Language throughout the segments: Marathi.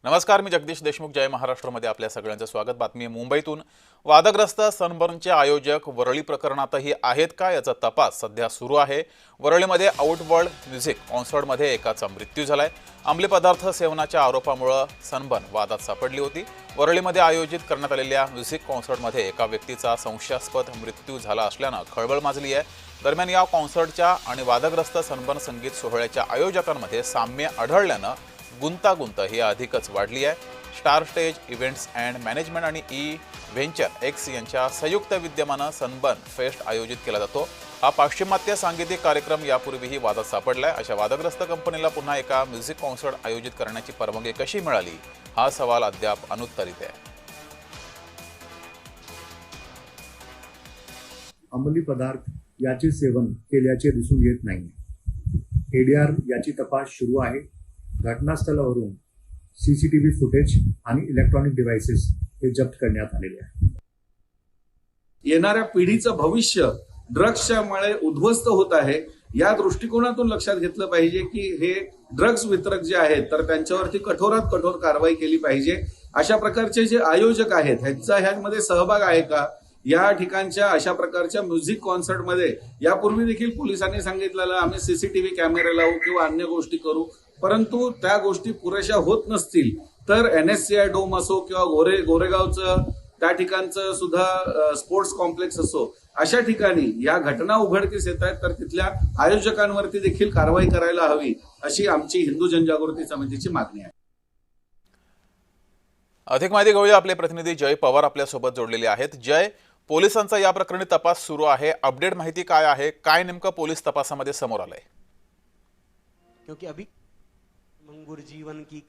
नमस्कार, मी जगदीश देशमुख. जय महाराष्ट्रमध्ये आपल्या सगळ्यांचं स्वागत. बातमी मुंबईतून. वादग्रस्त सनबर्नचे आयोजक वरळी प्रकरणातही आहेत का याचा तपास सध्या सुरू आहे. वरळीमध्ये आउटवर्ल्ड म्युझिक कॉन्सर्टमध्ये एकाचा मृत्यू झालाय. अंमली पदार्थ सेवनाच्या आरोपामुळे सनबर्न वादात सापडली होती. वरळीमध्ये आयोजित करण्यात आलेल्या म्युझिक कॉन्सर्टमध्ये एका व्यक्तीचा संशयास्पद मृत्यू झाला असल्यानं खळबळ माजली आहे. दरम्यान या कॉन्सर्टच्या आणि वादग्रस्त सनबर्न संगीत सोहळ्याच्या आयोजकांमध्ये साम्य आढळल्यानं गुंतागुंत ही अधिकच वाढली आहे. Star stage events and management आणि ई व्हेंचर एक्स यांच्या संयुक्त विद्यमानं सनबर्न फेस्ट आयोजित केला जातो. हा पाश्चिमात्य सांगीतिक कार्यक्रम यापूर्वीही वादात सापडलाय. अशा वादग्रस्त कंपनीला पुन्हा एका म्युझिक कॉन्सर्ट आयोजित करण्याची परवानगी कशी मिळाली, हा सवाल अद्याप अनुत्तरित आहे. अंमली पदार्थ याचे सेवन केल्याचे दिसून येत नाही. एडीआर याची तपास सुरू आहे. घटनास्थळावरून सीसीटीव्ही फुटेज आणि इलेक्ट्रॉनिक डिव्हाइसेस हे जप्त करण्यात आलेले आहे. येणाऱ्या पिढीचं भविष्य ड्रग्सच्यामुळे उद्ध्वस्त होत आहे. या दृष्टिकोनातून लक्षात घेतलं पाहिजे की हे ड्रग्स वितरक जे आहेत तर त्यांच्यावरती कठोरात कठोर कारवाई केली पाहिजे. अशा प्रकारचे जे आयोजक आहेत ह्यांचा ह्यामध्ये सहभाग आहे का? या ठिकाणच्या अशा प्रकारच्या म्युझिक कॉन्सर्टमध्ये यापूर्वी देखील पोलिसांनी सांगितलेलं आम्ही सीसीटीव्ही कॅमेरे लावू किंवा अन्य गोष्टी करू, परंतु त्या गोष्टी पुरेशा होत नसतील तर NSCI डोम असो किंवा गोरेगावचं त्या ठिकाणचं सुद्धा स्पोर्ट्स कॉम्प्लेक्स असो, अशा ठिकाणी या घटना उघडकीस येत आहेत तर तिथल्या आयोजकांवरती देखील कारवाई करायला हवी, अशी आमची हिंदू जनजागृती समितीची मागणी आहे. अधिक माहिती घेऊया. आपले प्रतिनिधी जय पवार आपल्यासोबत जोडलेले आहेत. जय, पोलिसांचा या प्रकरणी तपास सुरू आहे. अपडेट माहिती काय आहे? काय नेमकं पोलीस तपासामध्ये समोर आलंय? क्योंकि अभी मंगूर जीवन की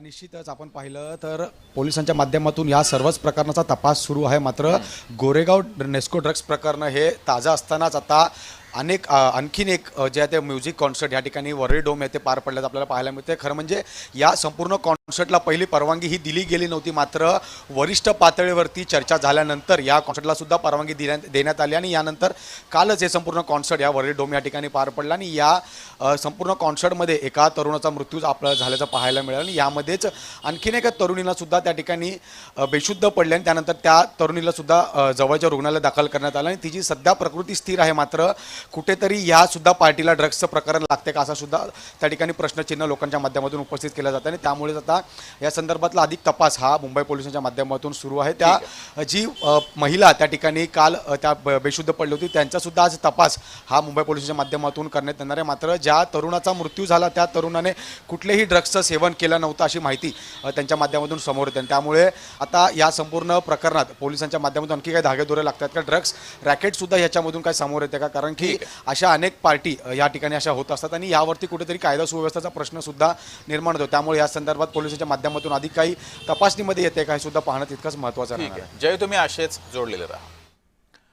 निश्चितच आपण पाहिलं तर पोलिसांच्या माध्यमातून या सर्वच प्रकरणाचा तपास सुरू आहे. मात्र गोरेगाव नेस्को ड्रग्स प्रकरण हे ताजं असतानाच आता आणखीन एक जे आहे ते म्युझिक कॉन्सर्ट या ठिकाणी वरळी डोम येथे पार पडल्याचं आपल्याला पाहायला मिळते. खरं म्हणजे या संपूर्ण कॉन्सर्टला पहिली परवानगी ही दिली गेली नव्हती. मात्र वरिष्ठ पातळीवरती चर्चा झाल्यानंतर या कॉन्सर्टला सुद्धा परवानगी देण्यात आली आणि यानंतर कालच हे संपूर्ण कॉन्सर्ट या वरळी डोम या ठिकाणी पार पडला आणि या संपूर्ण कॉन्सर्टमध्ये एका तरुणाचा मृत्यू आपल्याला झाल्याचं पाहायला मिळालं आणि यामध्येच आणखीन एका तरुणीला सुद्धा त्या ठिकाणी बेशुद्ध पडले आणि त्यानंतर त्या तरुणीला सुद्धा जवळच्या रुग्णालयात दाखल करण्यात आलं आणि तिची सध्या प्रकृती स्थिर आहे. मात्र कुठेतरी या सुद्धा पार्टीला ड्रग्सचं प्रकरण लागते का असा सुद्धा त्या ठिकाणी प्रश्नचिन्ह लोकांच्या माध्यमातून उपस्थित केलं जातं आणि त्यामुळेच आता या संदर्भातला अधिक तपास हा मुंबई पोलिसांच्या माध्यमातून सुरू आहे. त्या जी महिला त्या ठिकाणी काल त्या बेशुद्ध पडली होती त्यांचा सुद्धा आज तपास हा मुंबई पोलिसांच्या माध्यमातून करण्यात येणार आहे. मात्र ज्या तरुणाचा मृत्यू झाला त्या तरुणाने कुठलेही ड्रग्सचं सेवन केलं नव्हतं अशी माहिती त्यांच्या माध्यमातून समोर येते. त्यामुळे आता या संपूर्ण प्रकरणात पोलिसांच्या माध्यमातून आणखी काही धागेदोरे लागतात का? ड्रग्स रॅकेट सुद्धा याच्यामधून काय समोर येते का? कारण की अशा अनेक पार्टी या ठिकाणी अशा होत असतात आणि यावरती कुठेतरी कायदा सुव्यवस्थेचा प्रश्न सुद्धा निर्माण होतो. त्यामुळे या संदर्भात पोलिसांच्या माध्यमातून अधिक काही तपासणीमध्ये येते का हे सुद्धा पाहणं तितकंच महत्त्वाचं आहे. जय, तुम्ही असेच जोडलेले राहा.